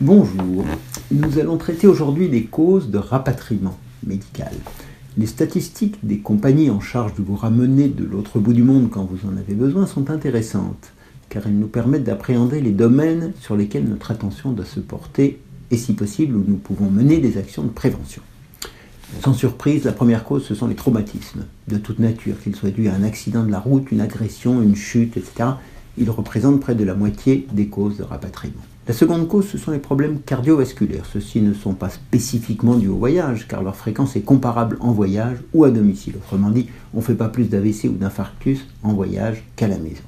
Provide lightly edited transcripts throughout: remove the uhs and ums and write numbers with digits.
Bonjour, nous allons traiter aujourd'hui des causes de rapatriement médical. Les statistiques des compagnies en charge de vous ramener de l'autre bout du monde quand vous en avez besoin sont intéressantes, car elles nous permettent d'appréhender les domaines sur lesquels notre attention doit se porter et si possible où nous pouvons mener des actions de prévention. Sans surprise, la première cause, ce sont les traumatismes, de toute nature, qu'ils soient dus à un accident de la route, une agression, une chute, etc. Ils représentent près de la moitié des causes de rapatriement. La seconde cause, ce sont les problèmes cardiovasculaires. Ceux-ci ne sont pas spécifiquement dus au voyage, car leur fréquence est comparable en voyage ou à domicile. Autrement dit, on ne fait pas plus d'AVC ou d'infarctus en voyage qu'à la maison.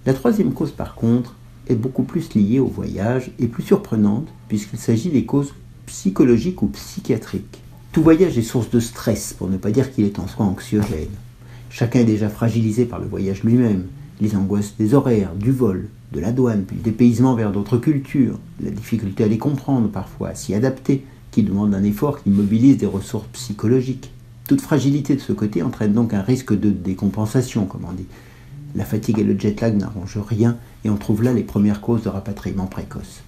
La troisième cause, par contre, est beaucoup plus liée au voyage et plus surprenante, puisqu'il s'agit des causes psychologiques ou psychiatriques. Tout voyage est source de stress, pour ne pas dire qu'il est en soi anxiogène. Chacun est déjà fragilisé par le voyage lui-même, les angoisses des horaires, du vol, de la douane, puis le dépaysement vers d'autres cultures, la difficulté à les comprendre parfois, à s'y adapter, qui demande un effort qui mobilise des ressources psychologiques. Toute fragilité de ce côté entraîne donc un risque de décompensation, comme on dit. La fatigue et le jet-lag n'arrangent rien, et on trouve là les premières causes de rapatriement précoce.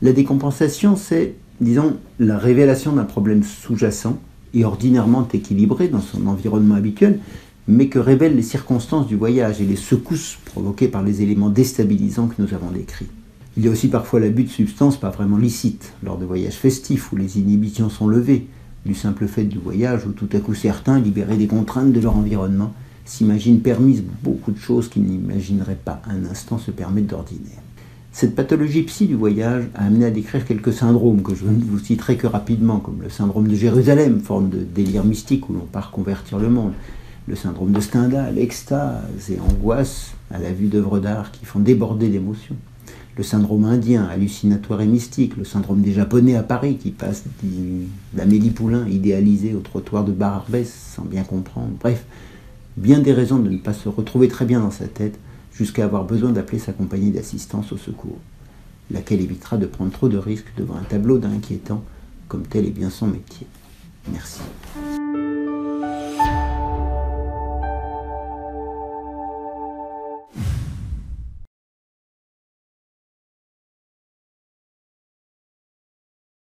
La décompensation, c'est, disons, la révélation d'un problème sous-jacent et ordinairement équilibré dans son environnement habituel, mais que révèlent les circonstances du voyage et les secousses provoquées par les éléments déstabilisants que nous avons décrits. Il y a aussi parfois l'abus de substances pas vraiment licites, lors de voyages festifs où les inhibitions sont levées, du simple fait du voyage où tout à coup certains, libérés des contraintes de leur environnement, s'imaginent permises beaucoup de choses qu'ils n'imagineraient pas un instant se permettre d'ordinaire. Cette pathologie psy du voyage a amené à décrire quelques syndromes que je ne vous citerai que rapidement, comme le syndrome de Jérusalem, forme de délire mystique où l'on part convertir le monde, le syndrome de Stendhal, extase et angoisse à la vue d'œuvres d'art qui font déborder d'émotions, le syndrome indien, hallucinatoire et mystique, le syndrome des Japonais à Paris qui passe d'Amélie Poulain idéalisée au trottoir de Barbès sans bien comprendre, bref, bien des raisons de ne pas se retrouver très bien dans sa tête jusqu'à avoir besoin d'appeler sa compagnie d'assistance au secours, laquelle évitera de prendre trop de risques devant un tableau d'inquiétant, comme tel est bien son métier. Merci.